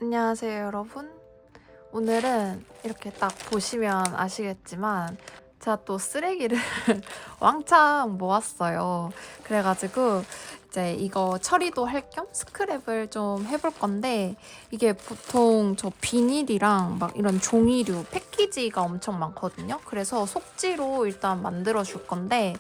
안녕하세요, 여러분. 오늘은 이렇게 딱 보시면 아시겠지만 제가 또 쓰레기를 왕창 모았어요. 그래가지고 이제 이거 처리도 할 겸 스크랩을 좀 해볼 건데, 이게 보통 저 비닐이랑 막 이런 종이류 패키지가 엄청 많거든요. 그래서 속지로 일단 만들어 줄 건데,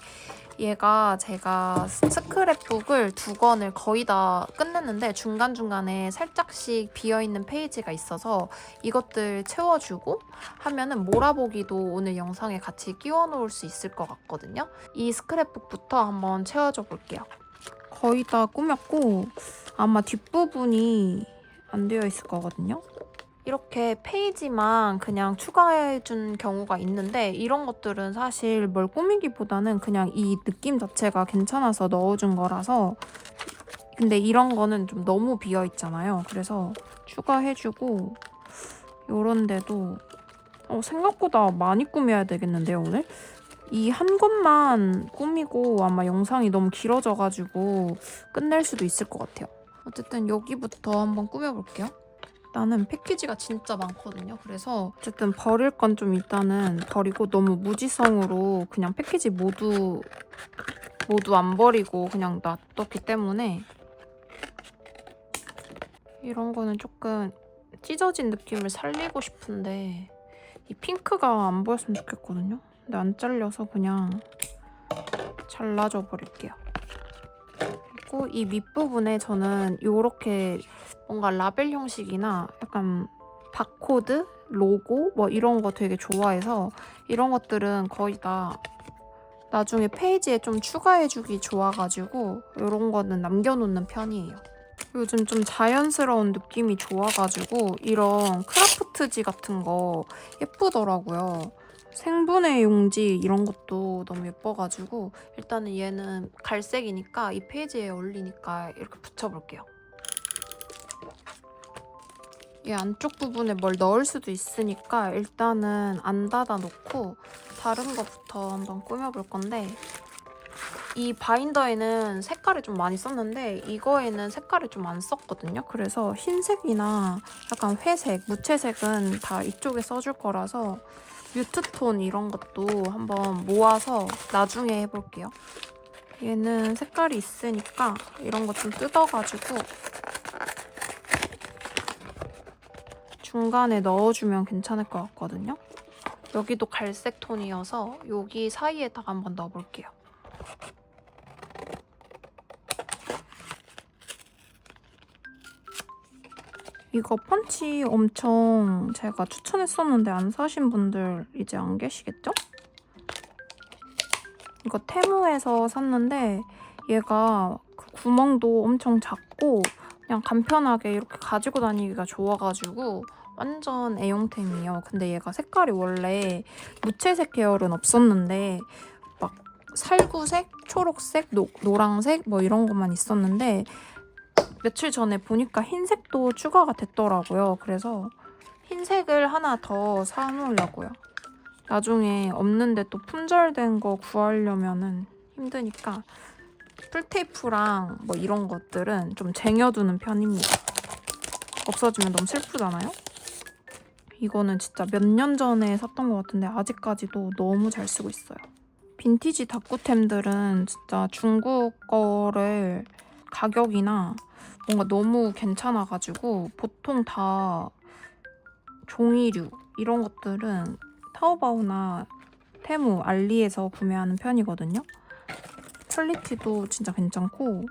얘가 제가 스크랩북을 2권을 거의 다 끝냈는데 중간중간에 살짝씩 비어있는 페이지가 있어서 이것들 채워주고 하면은 몰아보기도 오늘 영상에 같이 끼워 놓을 수 있을 것 같거든요. 이 스크랩북부터 한번 채워줘 볼게요. 거의 다 꾸몄고 아마 뒷부분이 안 되어 있을 거거든요. 이렇게 페이지만 그냥 추가해준 경우가 있는데, 이런 것들은 사실 뭘 꾸미기보다는 그냥 이 느낌 자체가 괜찮아서 넣어준 거라서. 근데 이런 거는 좀 너무 비어있잖아요. 그래서 추가해주고, 요런 데도 생각보다 많이 꾸며야 되겠는데요, 오늘? 이 한 것만 꾸미고 아마 영상이 너무 길어져가지고 끝낼 수도 있을 것 같아요. 어쨌든 여기부터 한번 꾸며볼게요. 나는 패키지가 진짜 많거든요. 그래서 어쨌든 버릴 건 좀 일단은 버리고, 너무 무지성으로 그냥 패키지 모두 안 버리고 그냥 놔뒀기 때문에 이런 거는 조금 찢어진 느낌을 살리고 싶은데 이 핑크가 안 보였으면 좋겠거든요. 근데 안 잘려서 그냥 잘라줘 버릴게요. 그리고 이 밑부분에 저는 요렇게 뭔가 라벨 형식이나 약간 바코드, 로고 뭐 이런 거 되게 좋아해서 이런 것들은 거의 다 나중에 페이지에 좀 추가해주기 좋아가지고 이런 거는 남겨놓는 편이에요. 요즘 좀 자연스러운 느낌이 좋아가지고 이런 크라프트지 같은 거 예쁘더라고요. 생분해 용지 이런 것도 너무 예뻐가지고 일단은 얘는 갈색이니까 이 페이지에 어울리니까 이렇게 붙여볼게요. 이 안쪽 부분에 뭘 넣을 수도 있으니까 일단은 안 닫아놓고 다른 거부터 한번 꾸며볼 건데, 이 바인더에는 색깔을 좀 많이 썼는데 이거에는 색깔을 좀 안 썼거든요. 그래서 흰색이나 약간 회색, 무채색은 다 이쪽에 써줄 거라서 뮤트톤 이런 것도 한번 모아서 나중에 해볼게요. 얘는 색깔이 있으니까 이런 거 좀 뜯어가지고 중간에 넣어주면 괜찮을 것 같거든요. 여기도 갈색 톤이어서 여기 사이에다가 한번 넣어볼게요. 이거 펀치 엄청 제가 추천했었는데 안 사신 분들 이제 안 계시겠죠? 이거 테무에서 샀는데 얘가 그 구멍도 엄청 작고 그냥 간편하게 이렇게 가지고 다니기가 좋아가지고 완전 애용템이에요. 근데 얘가 색깔이 원래 무채색 계열은 없었는데 막 살구색, 초록색, 노랑색 뭐 이런 것만 있었는데 며칠 전에 보니까 흰색도 추가가 됐더라고요. 그래서 흰색을 하나 더 사놓으려고요. 나중에 없는데 또 품절된 거 구하려면은 힘드니까 풀테이프랑 뭐 이런 것들은 좀 쟁여두는 편입니다. 없어지면 너무 슬프잖아요? 이거는 진짜 몇 년 전에 샀던 것 같은데 아직까지도 너무 잘 쓰고 있어요. 빈티지 다꾸템들은 진짜 중국 거를 가격이나 뭔가 너무 괜찮아가지고 보통 다 종이류 이런 것들은 타오바오나 테무, 알리에서 구매하는 편이거든요. 퀄리티도 진짜 괜찮고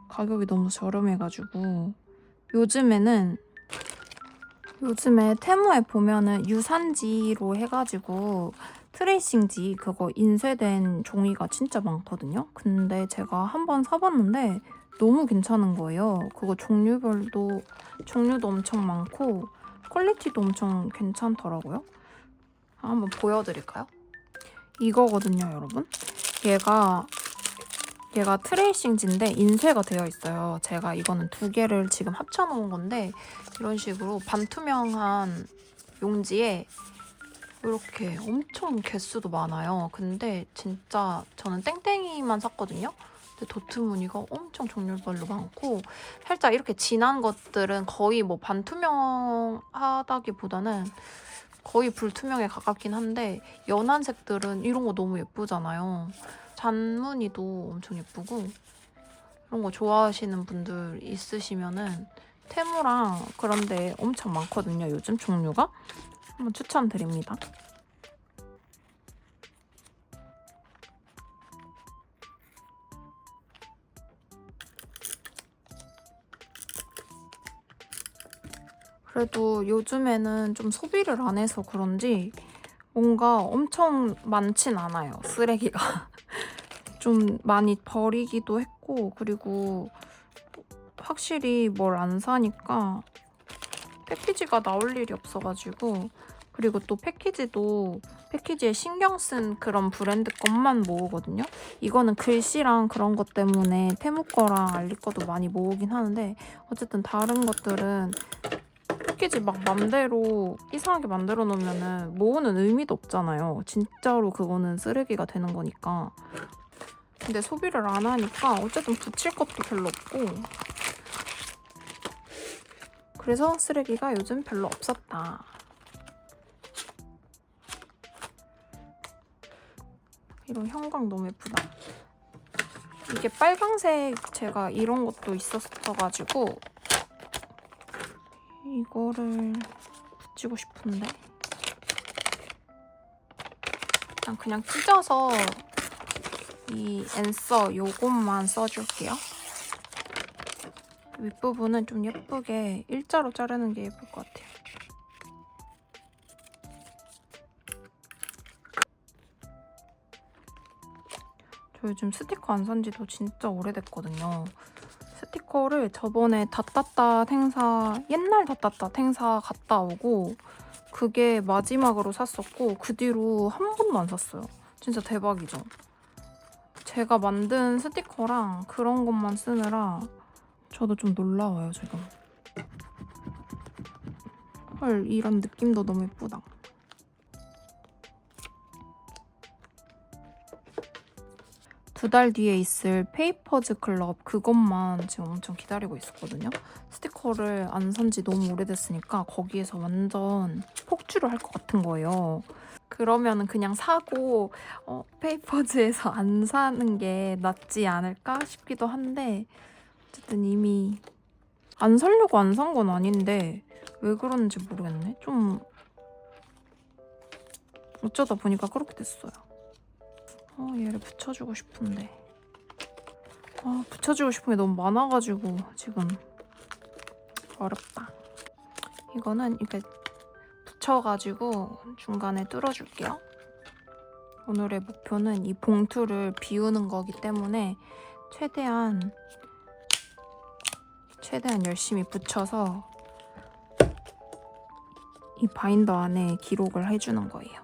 가격이 너무 저렴해가지고 요즘에 테무에 보면은 유산지로 해가지고 트레이싱지 그거 인쇄된 종이가 진짜 많거든요. 근데 제가 한번 사봤는데 너무 괜찮은 거예요. 그거 종류도 엄청 많고 퀄리티도 엄청 괜찮더라고요. 한번 보여드릴까요? 이거거든요, 여러분. 얘가 트레이싱지인데 인쇄가 되어 있어요. 제가 이거는 2개를 지금 합쳐놓은 건데 이런 식으로 반투명한 용지에 이렇게 엄청 개수도 많아요. 근데 진짜 저는 땡땡이만 샀거든요. 근데 도트 무늬가 엄청 종류별로 많고 살짝 이렇게 진한 것들은 거의 뭐 반투명하다기보다는 거의 불투명에 가깝긴 한데 연한 색들은 이런 거 너무 예쁘잖아요. 잔무늬도 엄청 예쁘고 이런 거 좋아하시는 분들 있으시면은 테무랑 그런 데 엄청 많거든요. 요즘 종류가. 한번 추천드립니다. 그래도 요즘에는 좀 소비를 안 해서 그런지 뭔가 엄청 많진 않아요. 쓰레기가. 좀 많이 버리기도 했고 그리고 확실히 뭘 안 사니까 패키지가 나올 일이 없어가지고 그리고 또 패키지에 신경 쓴 그런 브랜드 것만 모으거든요. 이거는 글씨랑 그런 것 때문에 테무 거랑 알리 거도 많이 모으긴 하는데 어쨌든 다른 것들은 패키지 막 맘대로 이상하게 만들어 놓으면은 모으는 의미도 없잖아요. 진짜로 그거는 쓰레기가 되는 거니까. 근데 소비를 안 하니까 어쨌든 붙일 것도 별로 없고 그래서 쓰레기가 요즘 별로 없었다. 이런 형광 너무 예쁘다. 이게 빨강색 제가 이런 것도 있었어가지고 이거를 붙이고 싶은데 그냥 찢어서 이 앤서 요것만 써줄게요. 윗부분은 좀 예쁘게 일자로 자르는 게 예쁠 것 같아요. 저 요즘 스티커 안 산 지도 진짜 오래됐거든요. 스티커를 저번에 닷닷닷 행사, 옛날 닷닷닷 행사 갔다 오고 그게 마지막으로 샀었고 그 뒤로 한 번도 안 샀어요. 진짜 대박이죠? 제가 만든 스티커랑 그런 것만 쓰느라 저도 좀 놀라워요, 지금. 헐, 이런 느낌도 너무 예쁘다. 두 달 뒤에 있을 페이퍼즈 클럽 그것만 지금 엄청 기다리고 있었거든요. 스티커를 안 산 지 너무 오래됐으니까 거기에서 완전 폭주를 할 것 같은 거예요. 그러면 그냥 사고 페이퍼즈에서 안 사는 게 낫지 않을까 싶기도 한데 어쨌든 이미 안 사려고 안 산 건 아닌데 왜 그런지 모르겠네. 좀 어쩌다 보니까 그렇게 됐어요. 얘를 붙여주고 싶은데 붙여주고 싶은 게 너무 많아가지고 지금 어렵다. 이거는 이렇게 붙여가지고 중간에 뚫어줄게요. 오늘의 목표는 이 봉투를 비우는 거기 때문에 최대한 열심히 붙여서 이 바인더 안에 기록을 해주는 거예요.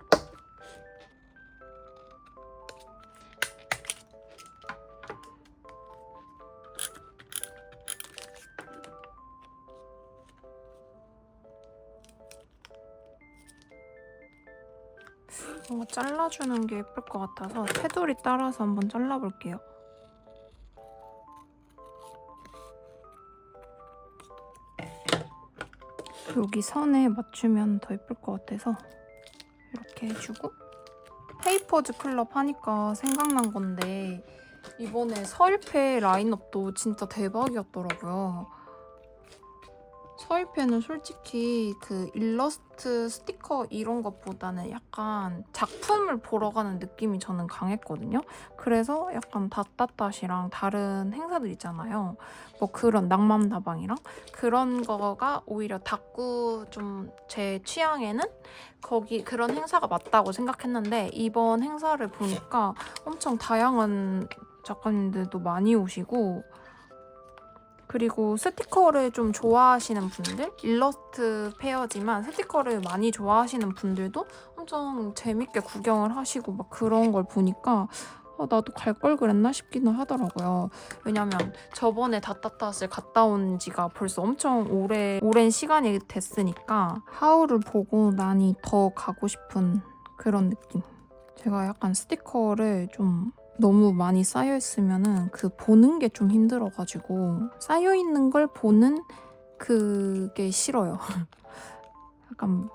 뭔가 잘라주는 게 예쁠 것 같아서 테두리 따라서 한번 잘라볼게요. 여기 선에 맞추면 더 예쁠 것 같아서 이렇게 해주고 페이퍼즈 클럽 하니까 생각난 건데 이번에 서일패 라인업도 진짜 대박이었더라고요. 서일패는 솔직히 그 일러스트 스티커 이런 것보다는 약간 작품을 보러 가는 느낌이 저는 강했거든요. 그래서 약간 닷닷닷이랑 다른 행사들 있잖아요. 뭐 그런 낭만다방이랑 그런 거가 오히려 닷구 좀 제 취향에는 거기 그런 행사가 맞다고 생각했는데 이번 행사를 보니까 엄청 다양한 작가님들도 많이 오시고 그리고 스티커를 좀 좋아하시는 분들, 일러스트 페어지만 스티커를 많이 좋아하시는 분들도 엄청 재밌게 구경을 하시고 막 그런 걸 보니까 나도 갈 걸 그랬나 싶기는 하더라고요. 왜냐면 저번에 닷닷닷을 갔다 온 지가 벌써 엄청 오랜 시간이 됐으니까 하울을 보고 나니 더 가고 싶은 그런 느낌. 제가 약간 스티커를 좀 너무 많이 쌓여 있으면은 그 보는 게 좀 힘들어가지고 쌓여 있는 걸 보는 그게 싫어요. 약간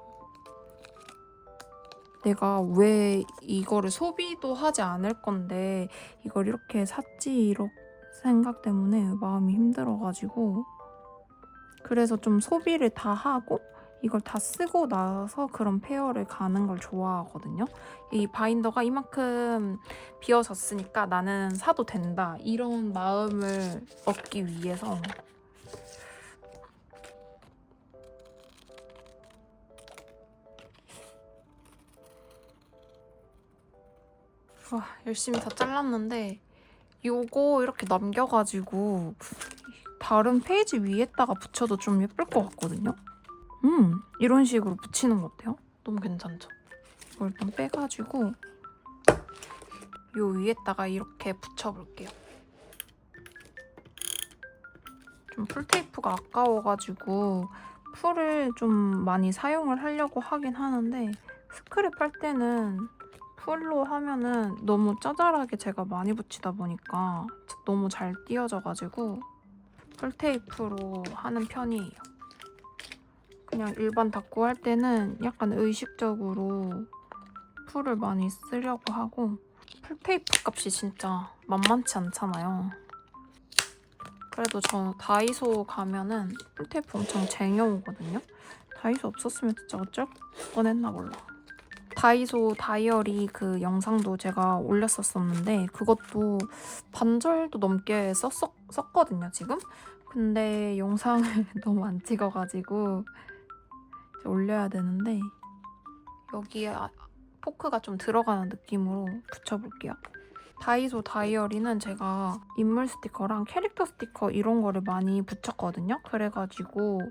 내가 왜 이거를 소비도 하지 않을 건데 이걸 이렇게 샀지 이런 생각 때문에 마음이 힘들어가지고 그래서 좀 소비를 다 하고 이걸 다 쓰고 나서 그런 페어를 가는 걸 좋아하거든요. 이 바인더가 이만큼 비어졌으니까 나는 사도 된다 이런 마음을 얻기 위해서 열심히 다 잘랐는데 요거 이렇게 남겨가지고 다른 페이지 위에다가 붙여도 좀 예쁠 것 같거든요. 이런 식으로 붙이는 거 어때요? 너무 괜찮죠? 이걸 일단 빼가지고 요 위에다가 이렇게 붙여볼게요. 좀 풀테이프가 아까워가지고 풀을 좀 많이 사용을 하려고 하긴 하는데 스크랩 할 때는 풀로 하면은 너무 짜잘하게 제가 많이 붙이다 보니까 너무 잘 띄어져가지고 풀테이프로 하는 편이에요. 그냥 일반 다꾸 할 때는 약간 의식적으로 풀을 많이 쓰려고 하고 풀테이프 값이 진짜 만만치 않잖아요. 그래도 저 다이소 가면은 풀테이프 엄청 쟁여오거든요. 다이소 없었으면 진짜 어쩔 뻔했나 몰라. 다이소 다이어리 그 영상도 제가 올렸었었는데 그것도 반절도 넘게 썼거든요, 지금. 근데 영상을 너무 안 찍어가지고 이제 올려야 되는데 여기에 포크가 좀 들어가는 느낌으로 붙여볼게요. 다이소 다이어리는 제가 인물 스티커랑 캐릭터 스티커 이런 거를 많이 붙였거든요. 그래가지고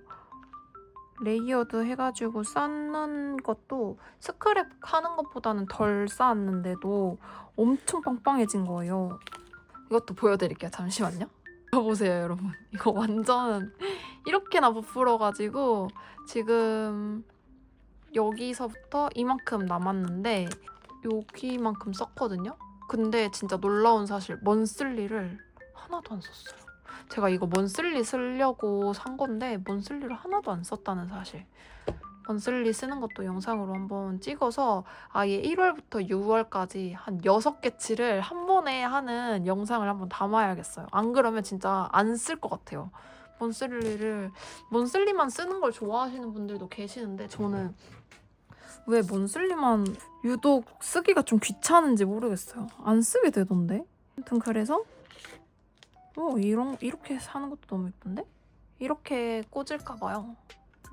레이어드 해가지고 쌓는 것도 스크랩 하는 것보다는 덜 쌓았는데도 엄청 빵빵해진 거예요. 이것도 보여드릴게요. 잠시만요. 이거 보세요, 여러분. 이거 완전 이렇게나 부풀어가지고 지금 여기서부터 이만큼 남았는데 여기만큼 썼거든요. 근데 진짜 놀라운 사실 먼슬리를 하나도 안 썼어요. 제가 이거 먼슬리 쓰려고 산 건데 먼슬리를 하나도 안 썼다는 사실. 먼슬리 쓰는 것도 영상으로 한번 찍어서 아예 1월부터 6월까지 한 6개치를 한 번에 하는 영상을 한번 담아야겠어요. 안 그러면 진짜 안 쓸 것 같아요. 먼슬리만 쓰는 걸 좋아하시는 분들도 계시는데 저는 왜 먼슬리만 유독 쓰기가 좀 귀찮은지 모르겠어요. 안 쓰게 되던데. 아무튼 그래서 이렇게 사는 것도 너무 예쁜데? 이렇게 꽂을까 봐요.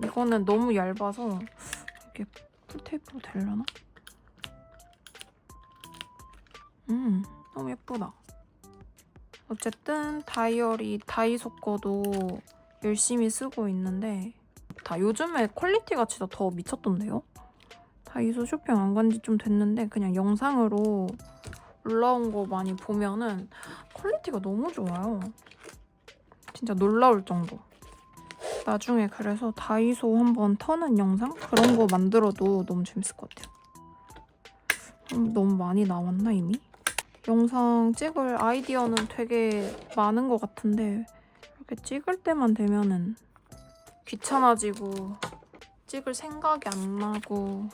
이거는 너무 얇아서 이게 풀테이프로 되려나? 너무 예쁘다. 어쨌든 다이어리 다이소 거도 열심히 쓰고 있는데 요즘에 퀄리티가 진짜 더 미쳤던데요? 다이소 쇼핑 안 간 지 좀 됐는데 그냥 영상으로 올라온 거 많이 보면은 퀄리티가 너무 좋아요. 진짜 놀라울 정도. 나중에 그래서 다이소 한번 터는 영상? 그런 거 만들어도 너무 재밌을 것 같아요. 너무 많이 나왔나 이미? 영상 찍을 아이디어는 되게 많은 것 같은데 이렇게 찍을 때만 되면은 귀찮아지고 찍을 생각이 안 나고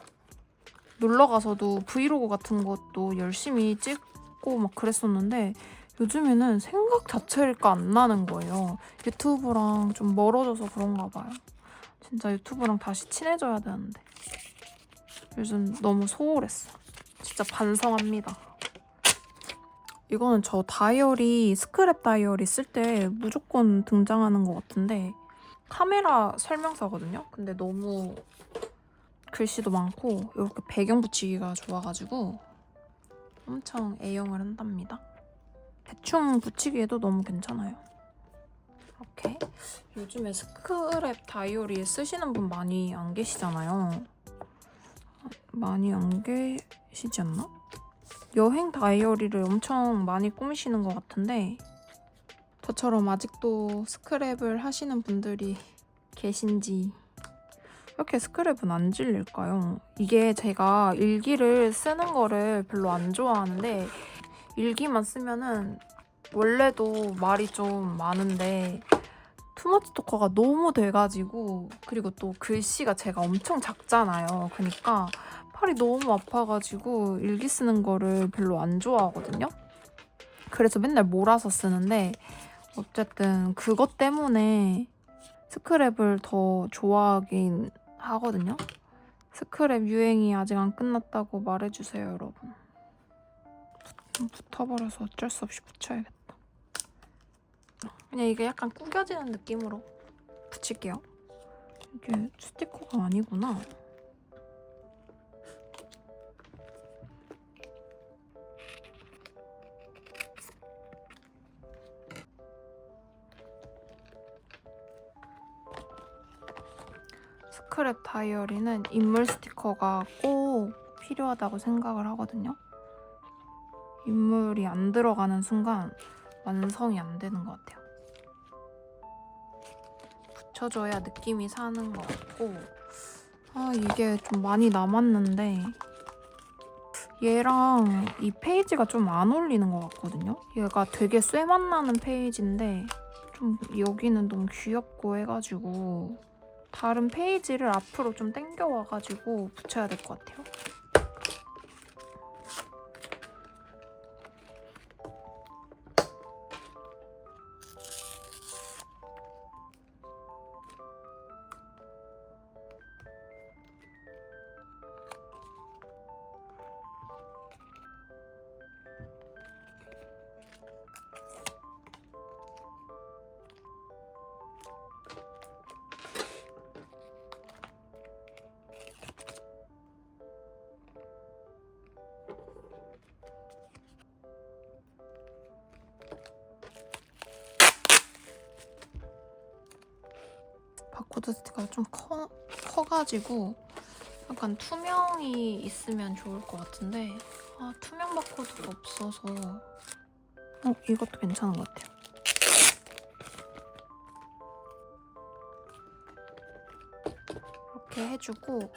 놀러 가서도 브이로그 같은 것도 열심히 찍고 막 그랬었는데 요즘에는 생각 자체가 안 나는 거예요. 유튜브랑 좀 멀어져서 그런가 봐요. 진짜 유튜브랑 다시 친해져야 되는데 요즘 너무 소홀했어. 진짜 반성합니다. 이거는 저 다이어리, 스크랩 다이어리 쓸 때 무조건 등장하는 것 같은데 카메라 설명서거든요? 근데 너무 글씨도 많고 이렇게 배경 붙이기가 좋아가지고 엄청 애용을 한답니다. 대충 붙이기에도 너무 괜찮아요. 이렇게 요즘에 스크랩 다이어리 쓰시는 분 많이 안 계시잖아요. 많이 안 계시지 않나? 여행 다이어리를 엄청 많이 꾸미시는 것 같은데 저처럼 아직도 스크랩을 하시는 분들이 계신지 왜 이렇게 스크랩은 안 질릴까요? 이게 제가 일기를 쓰는 거를 별로 안 좋아하는데 일기만 쓰면은 원래도 말이 좀 많은데 투머치 토커가 너무 돼가지고, 그리고 또 글씨가 제가 엄청 작잖아요. 그러니까 팔이 너무 아파가지고 일기 쓰는 거를 별로 안 좋아하거든요. 그래서 맨날 몰아서 쓰는데 어쨌든 그것 때문에 스크랩을 더 좋아하긴 하거든요. 스크랩 유행이 아직 안 끝났다고 말해주세요, 여러분. 붙어버려서 어쩔 수 없이 붙여야겠다. 그냥 이게 약간 구겨지는 느낌으로 붙일게요. 이게 스티커가 아니구나. 스크랩 다이어리는 인물 스티커가 꼭 필요하다고 생각을 하거든요. 인물이 안 들어가는 순간 완성이 안 되는 것 같아요. 붙여줘야 느낌이 사는 것 같고, 이게 좀 많이 남았는데 얘랑 이 페이지가 좀 안 어울리는 것 같거든요. 얘가 되게 쇠맛 나는 페이지인데 좀 여기는 너무 귀엽고 해가지고 다른 페이지를 앞으로 좀 당겨와가지고 붙여야 될 것 같아요. 바코드 스티커가 좀 커가지고 약간 투명이 있으면 좋을 것 같은데 투명 바코드가 없어서 이것도 괜찮은 것 같아요. 이렇게 해주고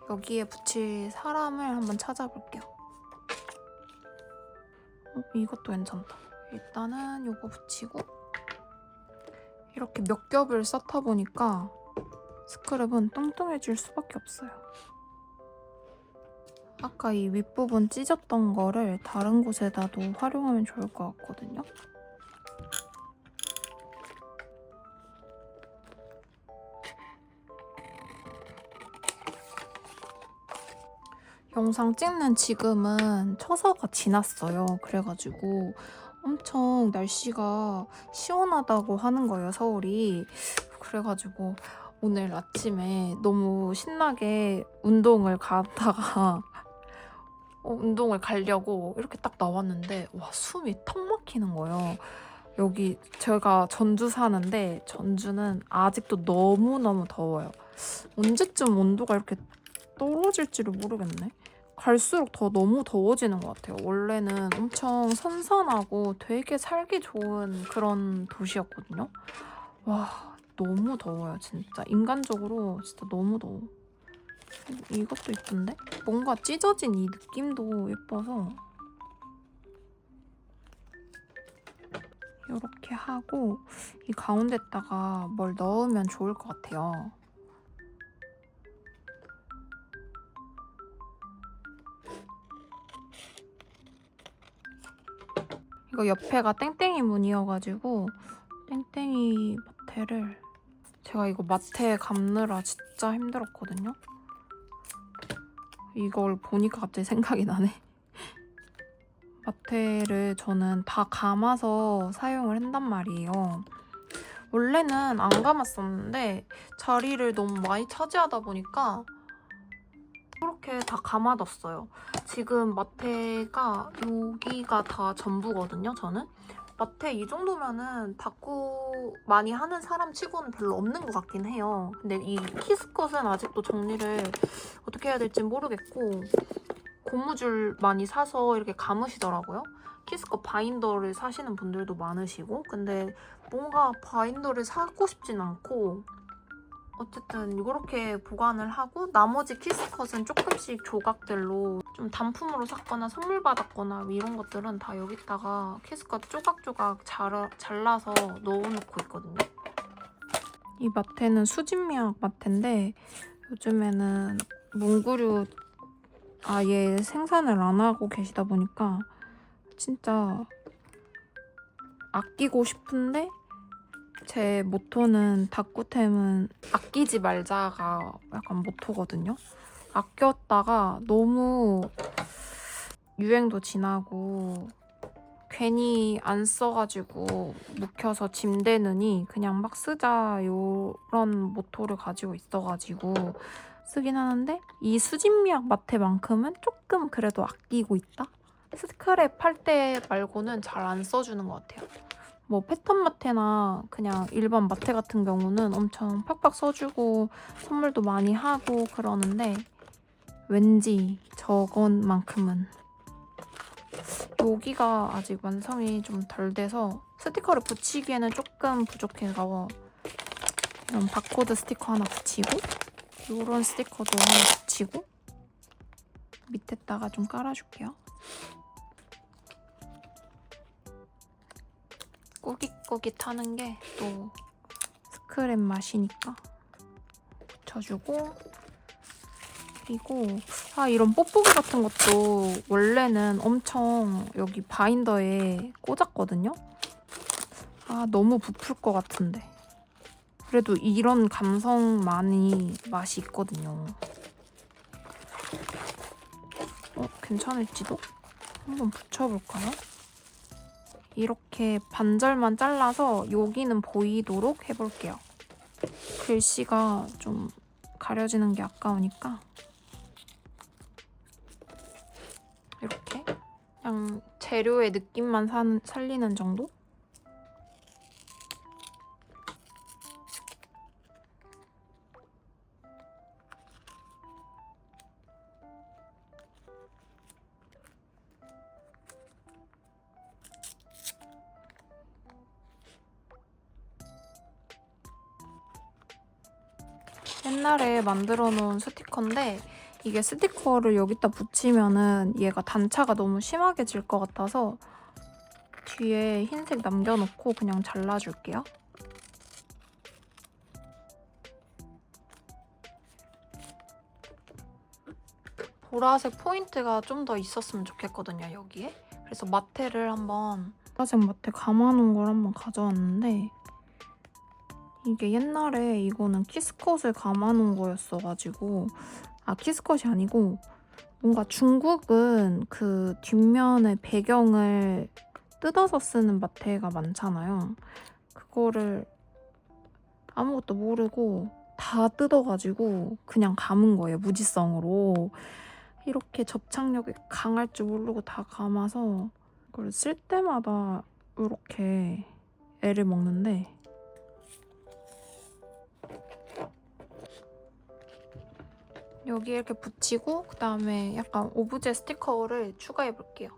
여기에 붙일 사람을 한번 찾아볼게요. 이것도 괜찮다. 일단은 이거 붙이고 이렇게 몇 겹을 쌓다 보니까 스크랩은 뚱뚱해질 수밖에 없어요. 아까 이 윗부분 찢었던 거를 다른 곳에다도 활용하면 좋을 것 같거든요. 영상 찍는 지금은 처서가 지났어요. 그래가지고 엄청 날씨가 시원하다고 하는 거예요, 서울이. 그래가지고 오늘 아침에 너무 신나게 운동을 가다가 운동을 가려고 이렇게 딱 나왔는데 와, 숨이 턱 막히는 거예요. 여기 제가 전주 사는데 전주는 아직도 너무너무 더워요. 언제쯤 온도가 이렇게 떨어질지를 모르겠네. 갈수록 더 너무 더워지는 것 같아요. 원래는 엄청 선선하고 되게 살기 좋은 그런 도시였거든요. 와, 너무 더워요, 진짜. 인간적으로 진짜 너무 더워. 이것도 예쁜데? 뭔가 찢어진 이 느낌도 예뻐서 이렇게 하고 이 가운데다가 뭘 넣으면 좋을 것 같아요. 이거 옆에가 땡땡이 무늬여가지고 땡땡이 마테를 제가 이거 마테 감느라 진짜 힘들었거든요. 이걸 보니까 갑자기 생각이 나네. 마테를 저는 다 감아서 사용을 한단 말이에요. 원래는 안 감았었는데 자리를 너무 많이 차지하다 보니까 이렇게 다 감아뒀어요. 지금 마테가 여기가 다 전부거든요, 저는. 마테 이 정도면은 다꾸 많이 하는 사람 치고는 별로 없는 것 같긴 해요. 근데 이 키스컷은 아직도 정리를 어떻게 해야 될지 모르겠고 고무줄 많이 사서 이렇게 감으시더라고요. 키스컷 바인더를 사시는 분들도 많으시고 근데 뭔가 바인더를 사고 싶진 않고 어쨌든 이렇게 보관을 하고 나머지 키스컷은 조금씩 조각들로 좀 단품으로 샀거나 선물 받았거나 이런 것들은 다 여기다가 키스컷 조각조각 잘라서 넣어놓고 있거든요. 이 마테는 수진미약 마테인데 요즘에는 문구류 아예 생산을 안 하고 계시다 보니까 진짜 아끼고 싶은데 제 모토는 다꾸템은 아끼지 말자가 약간 모토거든요. 아꼈다가 너무 유행도 지나고 괜히 안 써가지고 묵혀서 짐되느니 그냥 막 쓰자 이런 모토를 가지고 있어가지고 쓰긴 하는데 이 수진미약 마테만큼은 조금 그래도 아끼고 있다? 스크랩 할 때 말고는 잘 안 써주는 것 같아요. 뭐 패턴 마테나 그냥 일반 마테 같은 경우는 엄청 팍팍 써주고 선물도 많이 하고 그러는데 왠지 저것만큼은 여기가 아직 완성이 좀 덜 돼서 스티커를 붙이기에는 조금 부족해서 이런 바코드 스티커 하나 붙이고 이런 스티커도 하나 붙이고 밑에다가 좀 깔아줄게요. 꾸깃꾸깃하는 게 또 스크랩 맛이니까 붙여주고 그리고 이런 뽁뽁이 같은 것도 원래는 엄청 여기 바인더에 꽂았거든요. 너무 부풀 것 같은데 그래도 이런 감성만이 맛이 있거든요. 괜찮을지도? 한번 붙여볼까요? 이렇게 반절만 잘라서 여기는 보이도록 해볼게요. 글씨가 좀 가려지는 게 아까우니까 이렇게 그냥 재료의 느낌만 살리는 정도? 옛날에 만들어 놓은 스티커인데 이게 스티커를 여기다 붙이면은 얘가 단차가 너무 심하게 질 것 같아서 뒤에 흰색 남겨놓고 그냥 잘라줄게요. 보라색 포인트가 좀 더 있었으면 좋겠거든요, 여기에. 그래서 마테를 한번 보라색 마테 감아놓은 걸 한번 가져왔는데 이게 옛날에 이거는 키스컷을 감아놓은 거였어가지고 키스컷이 아니고 뭔가 중국은 그 뒷면의 배경을 뜯어서 쓰는 마테가 많잖아요. 그거를 아무것도 모르고 다 뜯어가지고 그냥 감은 거예요, 무지성으로. 이렇게 접착력이 강할 줄 모르고 다 감아서 이걸 쓸 때마다 이렇게 애를 먹는데 여기 이렇게 붙이고 그다음에 약간 오브제 스티커를 추가해볼게요.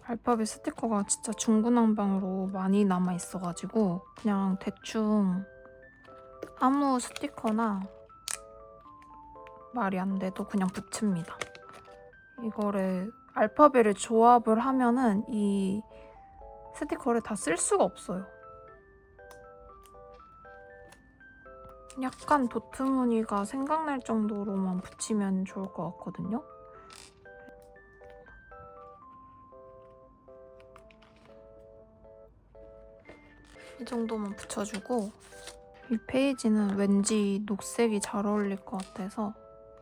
알파벳 스티커가 진짜 중구난방으로 많이 남아있어가지고 그냥 대충 아무 스티커나 말이 안 돼도 그냥 붙입니다. 이거를 알파벳을 조합을 하면은 이 스티커를 다 쓸 수가 없어요. 약간 도트 무늬가 생각날 정도로만 붙이면 좋을 것 같거든요. 이 정도만 붙여주고 이 페이지는 왠지 녹색이 잘 어울릴 것 같아서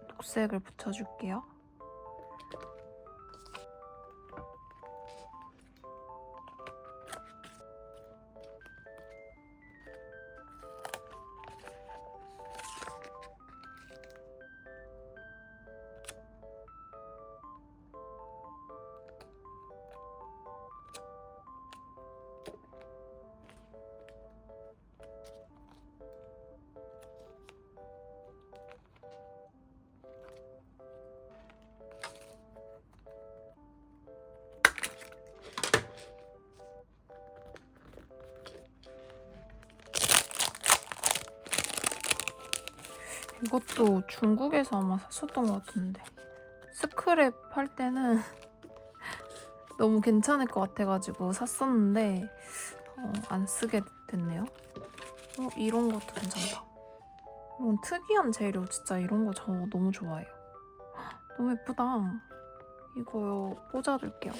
녹색을 붙여줄게요. 이것도 중국에서 아마 샀었던 것 같은데 스크랩 할 때는 너무 괜찮을 것 같아가지고 샀었는데 안 쓰게 됐네요. 이런 것도 괜찮다. 이런 특이한 재료 진짜 이런 거 저 너무 좋아해요. 너무 예쁘다. 이거 꽂아둘게요.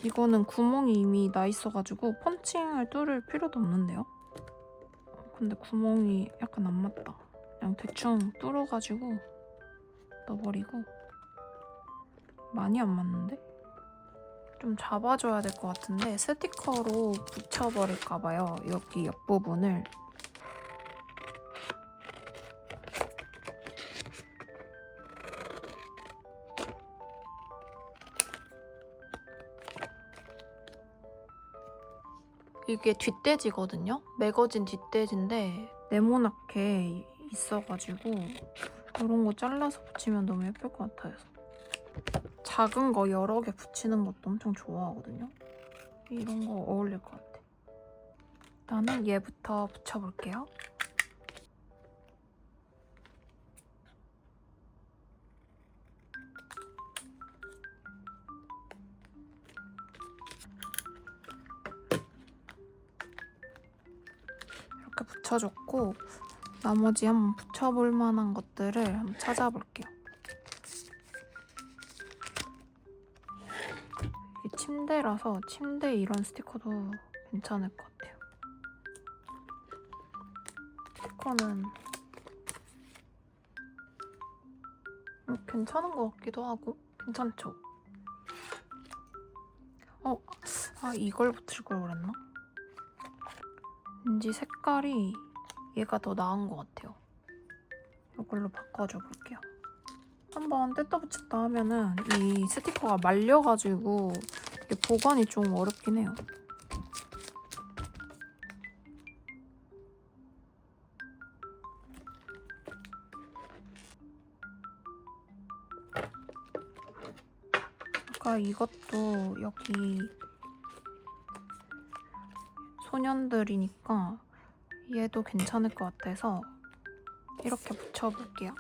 이거는 구멍이 이미 나 있어가지고 펀칭을 뚫을 필요도 없는데요. 근데 구멍이 약간 안 맞다. 그냥 대충 뚫어가지고 넣어버리고. 많이 안 맞는데? 좀 잡아줘야 될 것 같은데 스티커로 붙여버릴까봐요. 여기 옆부분을. 이게 뒷돼지거든요? 매거진 뒷돼지인데 네모나게 있어가지고 이런 거 잘라서 붙이면 너무 예쁠 것 같아요. 작은 거 여러 개 붙이는 것도 엄청 좋아하거든요? 이런 거 어울릴 것 같아. 일단은 얘부터 붙여볼게요. 이렇게 붙여줬고 나머지 한번 붙여볼 만한 것들을 한번 찾아볼게요. 이게 침대라서 침대에 이런 스티커도 괜찮을 것 같아요. 스티커는 괜찮은 것 같기도 하고 괜찮죠? 이걸 붙일 걸 그랬나? 왠지 색깔이 얘가 더 나은 것 같아요. 이걸로 바꿔줘 볼게요. 한번 뗐다 붙였다 하면은 이 스티커가 말려가지고 이게 보관이 좀 어렵긴 해요. 아까 이것도 여기 소년들이니까 얘도 괜찮을 것 같아서 이렇게 붙여볼게요.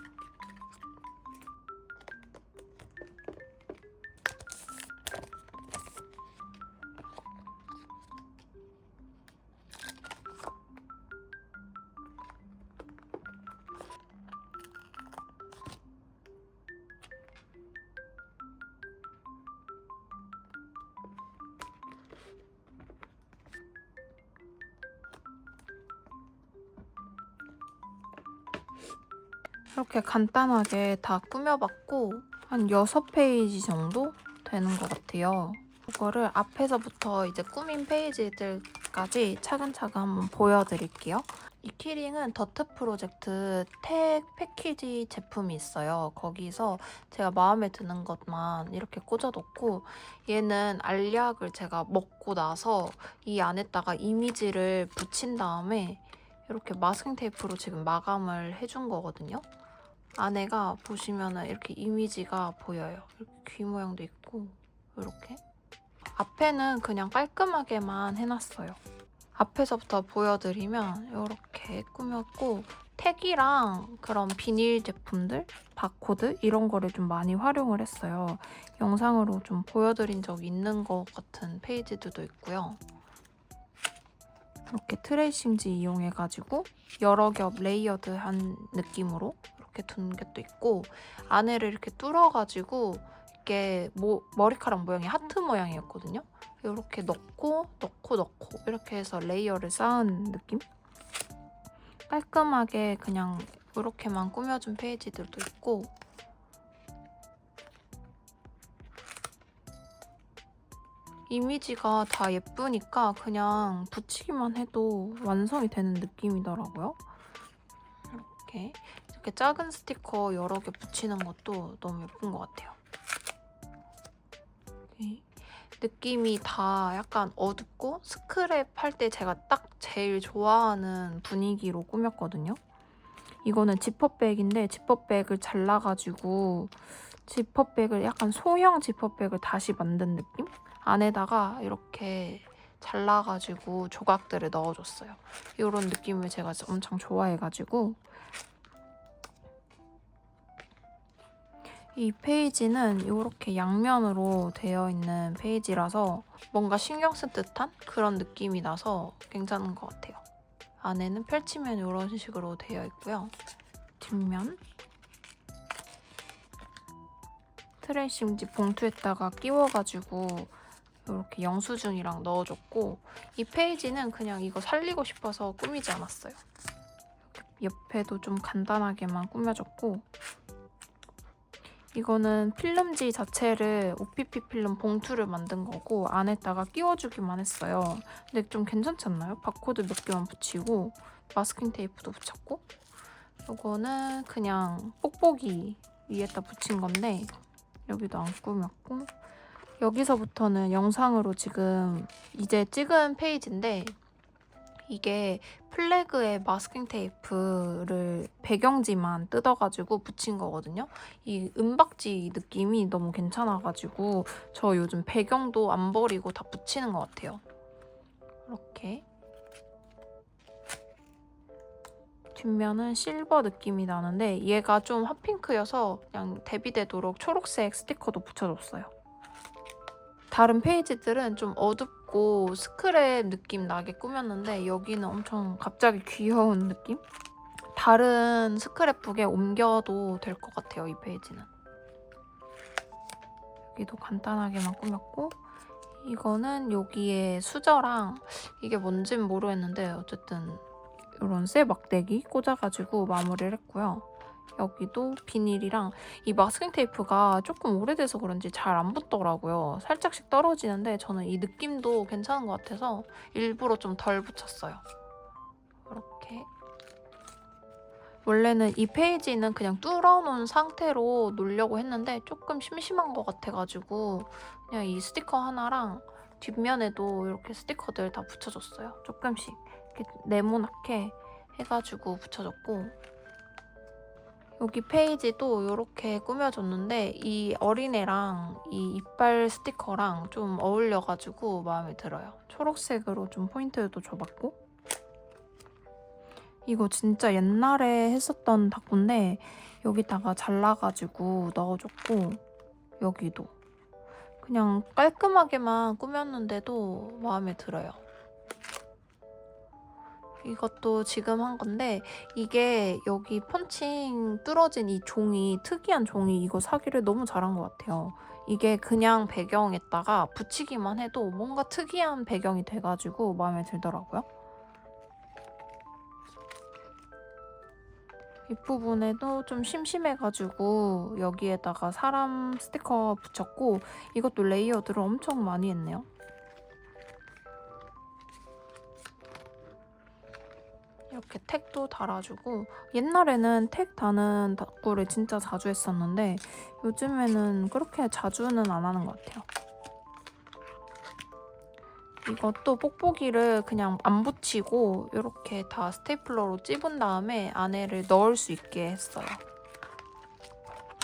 이렇게 간단하게 다 꾸며봤고 한 6페이지 정도 되는 것 같아요. 이거를 앞에서부터 이제 꾸민 페이지들까지 차근차근 한번 보여드릴게요. 이 키링은 더트 프로젝트 택 패키지 제품이 있어요. 거기서 제가 마음에 드는 것만 이렇게 꽂아뒀고 얘는 알약을 제가 먹고 나서 이 안에다가 이미지를 붙인 다음에 이렇게 마스킹 테이프로 지금 마감을 해준 거거든요. 안에가 보시면은 이렇게 이미지가 보여요. 이렇게 귀 모양도 있고 이렇게. 앞에는 그냥 깔끔하게만 해놨어요. 앞에서부터 보여드리면 이렇게 꾸몄고 택이랑 그런 비닐 제품들, 바코드 이런 거를 좀 많이 활용을 했어요. 영상으로 좀 보여드린 적 있는 것 같은 페이지들도 있고요. 이렇게 트레이싱지 이용해가지고 여러 겹 레이어드한 느낌으로 이렇게 둔 게 또 있고 안에를 이렇게 뚫어가지고 이게 머리카락 모양이 하트 모양이었거든요. 이렇게 넣고 이렇게 해서 레이어를 쌓은 느낌? 깔끔하게 그냥 이렇게만 꾸며준 페이지들도 있고 이미지가 다 예쁘니까 그냥 붙이기만 해도 완성이 되는 느낌이더라고요. 이렇게 작은 스티커 여러 개 붙이는 것도 너무 예쁜 것 같아요. 느낌이 다 약간 어둡고 스크랩 할 때 제가 딱 제일 좋아하는 분위기로 꾸몄거든요. 이거는 지퍼백인데 지퍼백을 잘라가지고 지퍼백을 약간 소형 지퍼백을 다시 만든 느낌? 안에다가 이렇게 잘라가지고 조각들을 넣어줬어요. 이런 느낌을 제가 엄청 좋아해가지고 이 페이지는 이렇게 양면으로 되어 있는 페이지라서 뭔가 신경 쓴 듯한 그런 느낌이 나서 괜찮은 것 같아요. 안에는 펼치면 이런 식으로 되어 있고요. 뒷면 트레이싱지 봉투에다가 끼워가지고 이렇게 영수증이랑 넣어줬고, 이 페이지는 그냥 이거 살리고 싶어서 꾸미지 않았어요. 옆에도 좀 간단하게만 꾸며줬고, 이거는 필름지 자체를 OPP 필름 봉투를 만든 거고 안에다가 끼워주기만 했어요. 근데 좀 괜찮지 않나요? 바코드 몇 개만 붙이고 마스킹 테이프도 붙였고, 이거는 그냥 뽁뽁이 위에다 붙인 건데 여기도 안 꾸몄고, 여기서부터는 영상으로 지금 이제 찍은 페이지인데, 이게 플래그에 마스킹 테이프를 배경지만 뜯어가지고 붙인 거거든요. 이 은박지 느낌이 너무 괜찮아가지고 저 요즘 배경도 안 버리고 다 붙이는 것 같아요. 이렇게 뒷면은 실버 느낌이 나는데 얘가 좀 핫핑크여서 그냥 대비되도록 초록색 스티커도 붙여줬어요. 다른 페이지들은 좀 어둡고 스크랩 느낌 나게 꾸몄는데 여기는 엄청 갑자기 귀여운 느낌? 다른 스크랩북에 옮겨도 될 것 같아요, 이 페이지는. 여기도 간단하게만 꾸몄고, 이거는 여기에 수저랑 이게 뭔진 모르겠는데 어쨌든 이런 쇠 막대기 꽂아가지고 마무리를 했고요. 여기도 비닐이랑 이 마스킹 테이프가 조금 오래돼서 그런지 잘 안 붙더라고요. 살짝씩 떨어지는데 저는 이 느낌도 괜찮은 것 같아서 일부러 좀 덜 붙였어요. 이렇게. 원래는 이 페이지는 그냥 뚫어놓은 상태로 놓으려고 했는데 조금 심심한 것 같아가지고 그냥 이 스티커 하나랑 뒷면에도 이렇게 스티커들 다 붙여줬어요. 조금씩 이렇게 네모나게 해가지고 붙여줬고, 여기 페이지도 이렇게 꾸며줬는데 이 어린애랑 이 이빨 스티커랑 좀 어울려가지고 마음에 들어요. 초록색으로 좀 포인트도 줘봤고, 이거 진짜 옛날에 했었던 다꾸인데 여기다가 잘라가지고 넣어줬고, 여기도 그냥 깔끔하게만 꾸몄는데도 마음에 들어요. 이것도 지금 한 건데 이게 여기 펀칭 뚫어진 이 종이, 특이한 종이, 이거 사기를 너무 잘한 것 같아요. 이게 그냥 배경에다가 붙이기만 해도 뭔가 특이한 배경이 돼가지고 마음에 들더라고요. 윗부분에도 좀 심심해가지고 여기에다가 사람 스티커 붙였고, 이것도 레이어드를 엄청 많이 했네요. 이렇게 택도 달아주고, 옛날에는 택 다는 다꾸를 진짜 자주 했었는데 요즘에는 그렇게 자주는 안 하는 것 같아요. 이것도 뽁뽁이를 그냥 안 붙이고 이렇게 다 스테이플러로 찝은 다음에 안에를 넣을 수 있게 했어요.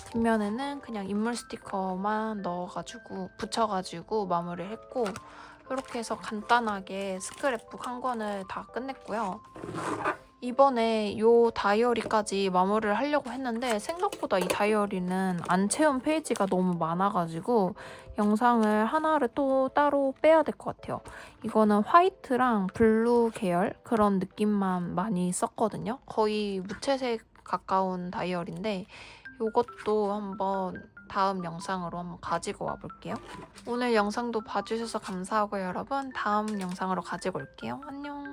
뒷면에는 그냥 인물 스티커만 넣어가지고 붙여가지고 마무리를 했고, 이렇게 해서 간단하게 스크랩북 한 권을 다 끝냈고요. 이번에 이 다이어리까지 마무리를 하려고 했는데 생각보다 이 다이어리는 안 채운 페이지가 너무 많아가지고 영상을 하나를 또 따로 빼야 될 것 같아요. 이거는 화이트랑 블루 계열 그런 느낌만 많이 썼거든요. 거의 무채색 가까운 다이어리인데 이것도 한번 다음 영상으로 한번 가지고 와볼게요. 오늘 영상도 봐주셔서 감사하고요, 여러분. 다음 영상으로 가지고 올게요. 안녕.